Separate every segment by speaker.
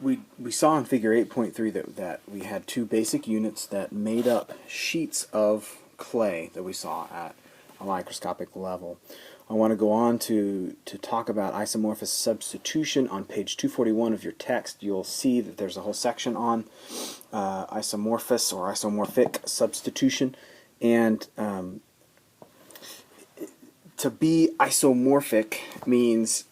Speaker 1: we saw in Figure 8.3 that we had two basic units that made up sheets of clay that we saw at a microscopic level. I want to go on to talk about isomorphic substitution on page 241 of your text. You'll see that there's a whole section on isomorphous or isomorphic substitution. And to be isomorphic means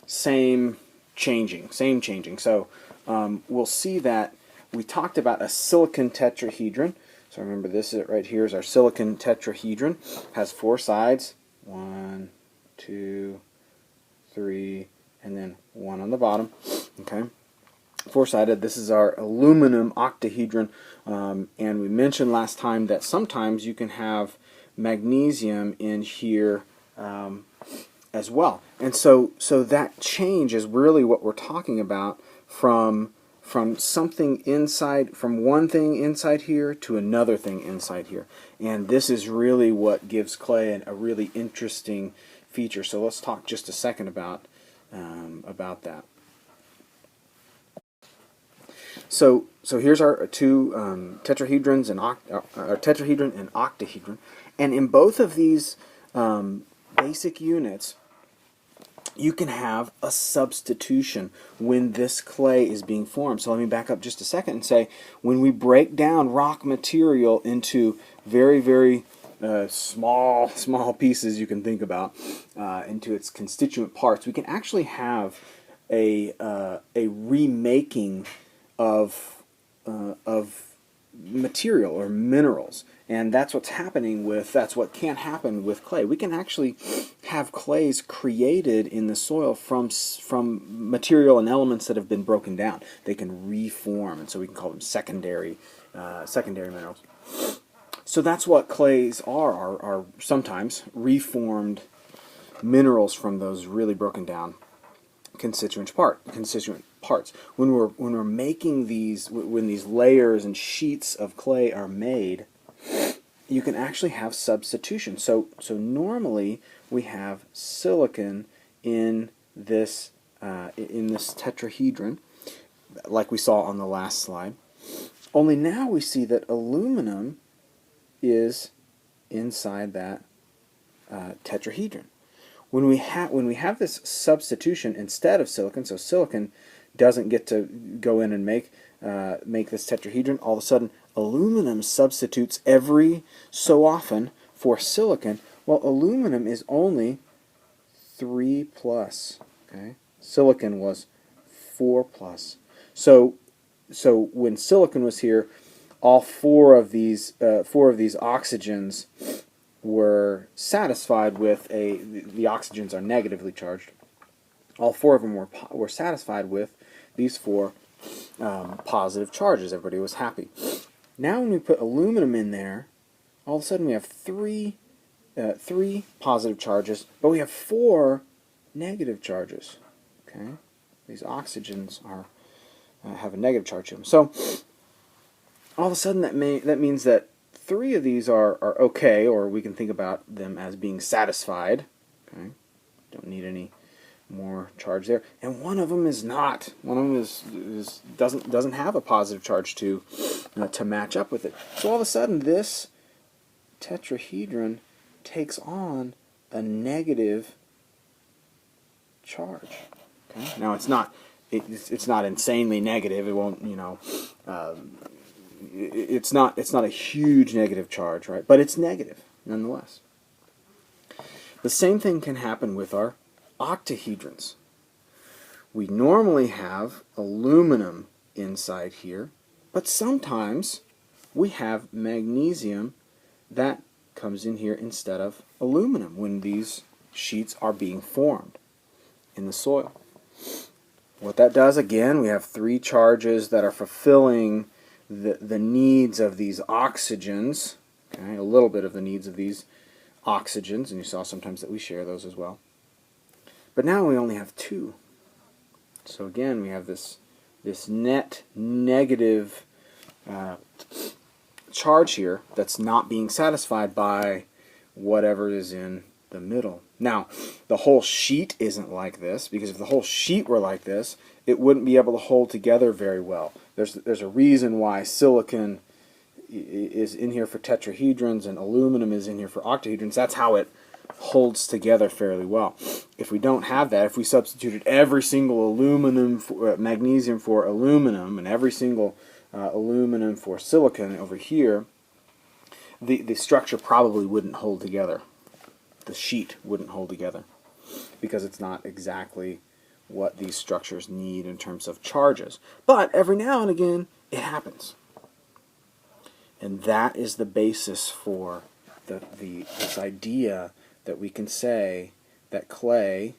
Speaker 1: same changing. So we'll see that we talked about a silicon tetrahedron. So remember, this right here is our silicon tetrahedron. Has four sides. 1, 2, 3, and then one on the bottom. Okay, four-sided. This is our aluminum octahedron, and we mentioned last time that sometimes you can have magnesium in here as well. And so that change is really what we're talking about, from something inside, from one thing inside here to another thing inside here. And this is really what gives clay a really interesting feature. So let's talk just a second about that. So here's our two tetrahedrons, and tetrahedron and octahedron. And in both of these basic units, you can have a substitution when this clay is being formed. So let me back up just a second and say, when we break down rock material into very, very small pieces you can think about, into its constituent parts, we can actually have a remaking of material or minerals. And that's what can happen with clay. We can actually have clays created in the soil from material and elements that have been broken down. They can reform, and so we can call them secondary minerals. So that's what clays are sometimes reformed minerals from those really broken down constituent parts. When we're making these, when these layers and sheets of clay are made, you can actually have substitution. So normally we have silicon in this tetrahedron, like we saw on the last slide. Only now we see that aluminum is inside that tetrahedron. When we have this substitution instead of silicon, so silicon doesn't get to go in and make this tetrahedron, all of a sudden aluminum substitutes every so often for silicon. Well, aluminum is only 3 plus. Okay, silicon was 4 plus. So when silicon was here, all four of these oxygens were satisfied with the oxygens are negatively charged. All four of them were satisfied with these four positive charges. Everybody was happy. Now when we put aluminum in there, all of a sudden we have three positive charges, but we have 4 negative charges. Okay, these oxygens have a negative charge to them. So all of a sudden that means that 3 of these are okay, or we can think about them as being satisfied. Okay, don't need any more charge there, and one of them is not. One of them doesn't have a positive charge to match up with it. So all of a sudden, this tetrahedron takes on a negative charge. Okay, now it's not insanely negative. It won't, it's not a huge negative charge, right? But it's negative nonetheless. The same thing can happen with our octahedrons. We normally have aluminum inside here, but sometimes we have magnesium that comes in here instead of aluminum when these sheets are being formed in the soil. What that does, again, we have 3 charges that are fulfilling the needs of these oxygens, okay, a little bit of the needs of these oxygens, and you saw sometimes that we share those as well. But now we only have 2. So again, we have this net negative charge here that's not being satisfied by whatever is in the middle. Now, the whole sheet isn't like this, because if the whole sheet were like this, it wouldn't be able to hold together very well. There's a reason why silicon is in here for tetrahedrons and aluminum is in here for octahedrons. That's how it holds together fairly well. If we don't have that, if we substituted every single aluminum for, magnesium for aluminum and every single aluminum for silicon over here, the structure probably wouldn't hold together. The sheet wouldn't hold together because it's not exactly what these structures need in terms of charges. But every now and again, it happens. And that is the basis for this idea that we can say that clay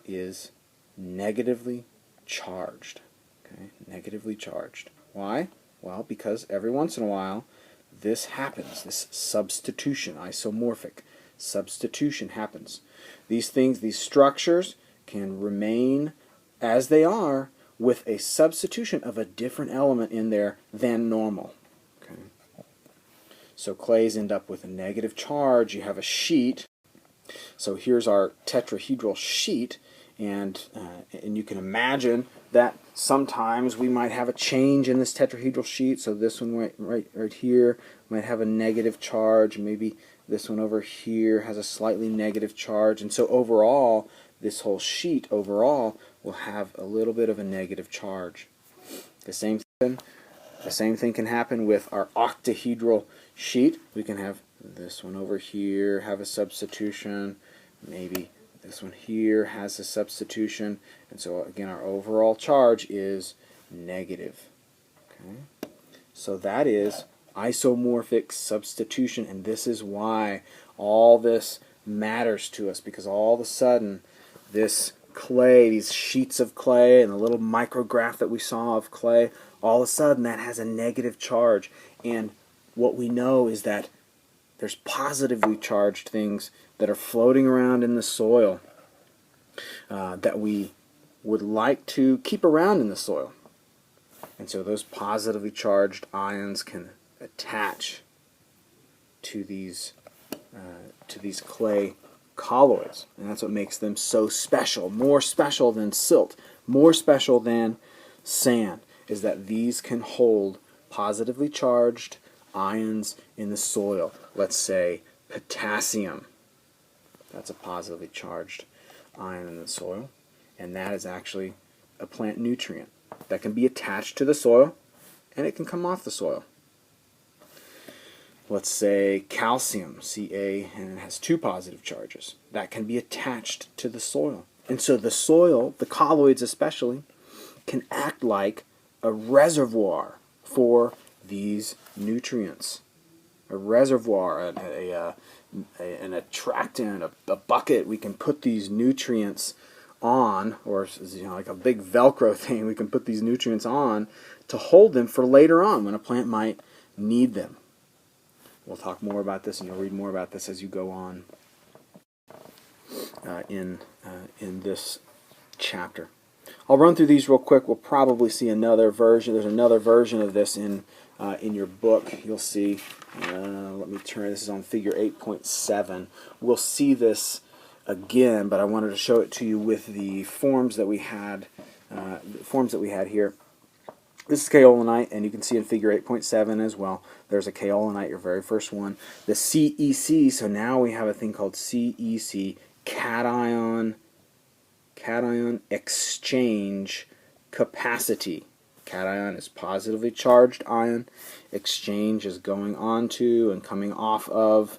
Speaker 1: is negatively charged. Okay? Negatively charged. Why? Well, because every once in a while, this happens. This substitution, isomorphic substitution happens. These things, these structures can remain as they are with a substitution of a different element in there than normal. Okay. So clays end up with a negative charge. You have a sheet. So here's our tetrahedral sheet, and you can imagine that sometimes we might have a change in this tetrahedral sheet. So this one right here might have a negative charge. Maybe this one over here has a slightly negative charge. And so overall, this whole sheet overall will have a little bit of a negative charge. The same thing can happen with our octahedral sheet. We can have this one over here have a substitution. Maybe this one here has a substitution. And so again, our overall charge is negative. Okay? So that is isomorphic substitution, and this is why all this matters to us, because all of a sudden this clay, these sheets of clay and the little micrograph that we saw of clay, all of a sudden that has a negative charge. And what we know is that there's positively charged things that are floating around in the soil that we would like to keep around in the soil. And so those positively charged ions can attach to these clay colloids, and that's what makes them so special, more special than silt, more special than sand, is that these can hold positively charged ions in the soil. Let's say potassium. That's a positively charged ion in the soil, and that is actually a plant nutrient that can be attached to the soil, and it can come off the soil. Let's say calcium, Ca, and it has two positive charges. That can be attached to the soil. And so the soil, the colloids especially, can act like a reservoir for these nutrients. A reservoir, an attractant, a bucket we can put these nutrients on, or like a big Velcro thing we can put these nutrients on to hold them for later on when a plant might need them. We'll talk more about this, and you'll read more about this as you go on in this chapter. I'll run through these real quick. We'll probably see another version. There's another version of this in your book. You'll see. Let me turn. This is on Figure 8.7. We'll see this again, but I wanted to show it to you with the forms that we had. Here. This is kaolinite, and you can see in Figure 8.7 as well. There's a kaolinite, your very first one. The CEC, so now we have a thing called CEC, cation exchange capacity. Cation is positively charged ion. Exchange is going onto and coming off of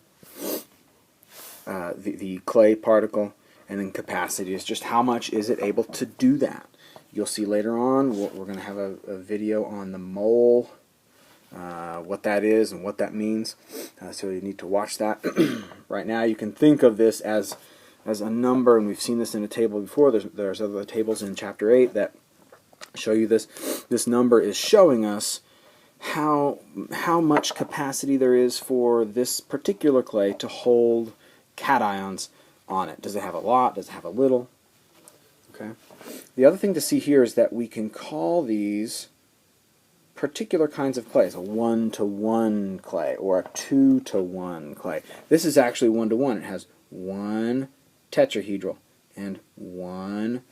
Speaker 1: the clay particle. And then capacity is just how much is it able to do that. You'll see later on, we're going to have a video on the mole, what that is and what that means. So you need to watch that. Right now you can think of this as a number, and we've seen this in a table before. There's other tables in Chapter 8 that show you this. This number is showing us how much capacity there is for this particular clay to hold cations on it. Does it have a lot? Does it have a little? Okay. The other thing to see here is that we can call these particular kinds of clays, a 1-to-1 clay or a 2-to-1 clay. This is actually 1-to-1. It has one tetrahedral and one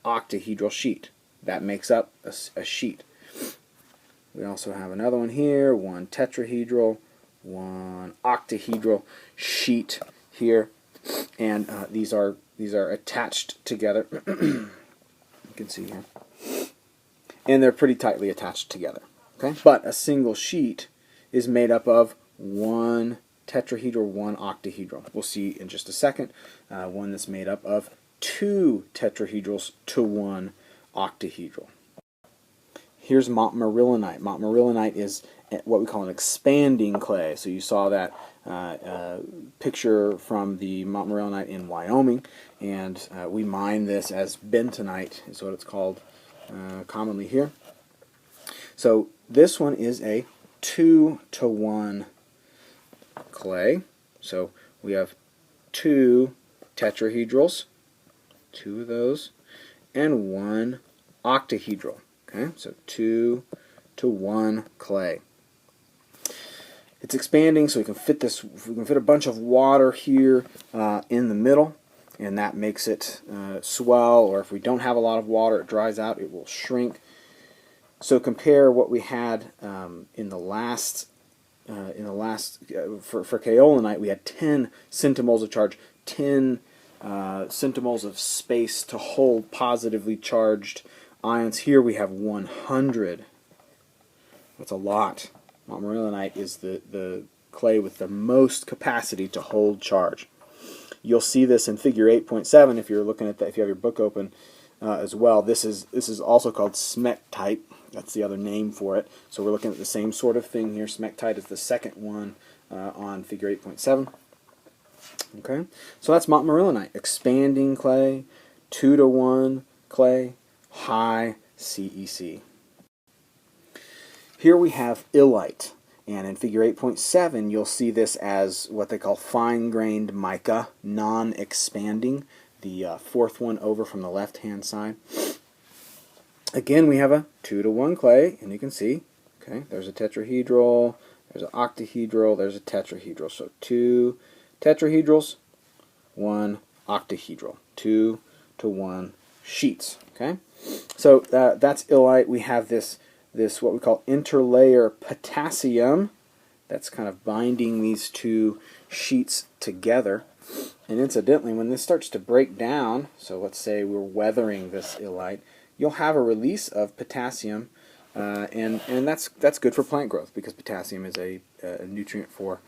Speaker 1: octahedral sheet. That makes up a sheet. We also have another one here, one tetrahedral, one octahedral sheet here, and these are attached together. You can see here, and they're pretty tightly attached together. Okay, but a single sheet is made up of one tetrahedral, one octahedral. We'll see in just a second one that's made up of two tetrahedrals to one octahedral. Here's montmorillonite. Montmorillonite is what we call an expanding clay. So you saw that picture from the montmorillonite in Wyoming, and we mine this as bentonite, is what it's called commonly here. So this one is a 2-to-1 clay. So we have two tetrahedrals, two of those, and one octahedral. Okay, so 2-to-1 clay. It's expanding, so we can fit this. We can fit a bunch of water here in the middle, and that makes it swell. Or if we don't have a lot of water, it dries out. It will shrink. So compare what we had in the last for kaolinite. We had 10 centimoles of charge, 10 centimoles of space to hold positively charged ions. Here we have 100. That's a lot. Montmorillonite is the clay with the most capacity to hold charge. You'll see this in figure 8.7 if you're looking at that, if you have your book open as well. This is also called smectite. That's the other name for it. So we're looking at the same sort of thing here. Smectite is the second one on figure 8.7. Okay, so that's montmorillonite, expanding clay, 2-to-1 clay, high CEC. Here we have illite, and in figure 8.7 you'll see this as what they call fine-grained mica, non-expanding, the fourth one over from the left-hand side. Again, we have a 2-to-1 clay, and you can see, okay, there's a tetrahedral, there's an octahedral, there's a tetrahedral. So 2 tetrahedrals, 1 octahedral, 2-to-1 sheets. Okay, so that's illite. We have this what we call interlayer potassium that's kind of binding these two sheets together. And incidentally, when this starts to break down, so let's say we're weathering this illite, you'll have a release of potassium, and that's good for plant growth because potassium is a nutrient for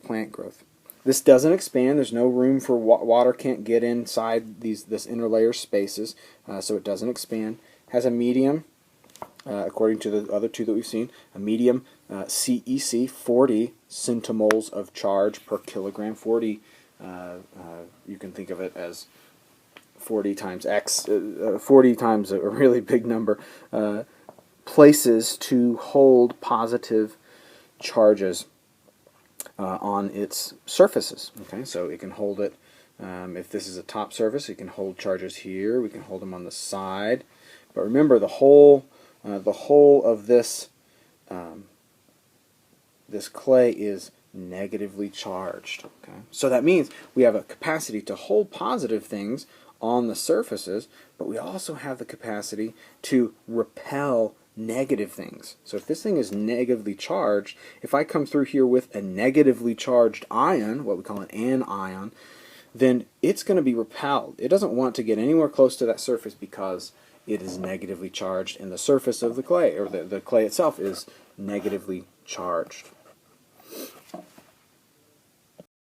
Speaker 1: plant growth. This doesn't expand. There's no room for water can't get inside this interlayer spaces, so it doesn't expand. Has a medium, according to the other two that we've seen, a medium CEC, 40 centimoles of charge per kilogram. 40, you can think of it as 40 times X, 40 times a really big number, places to hold positive charges on its surfaces. Okay, so it can hold it, if this is a top surface, it can hold charges here, we can hold them on the side. But remember, the whole of this this clay is negatively charged. Okay, so that means we have a capacity to hold positive things on the surfaces, but we also have the capacity to repel negative things. So if this thing is negatively charged, if I come through here with a negatively charged ion, what we call an anion, then it's going to be repelled. It doesn't want to get anywhere close to that surface because it is negatively charged, and the surface of the clay, or the clay itself, is negatively charged.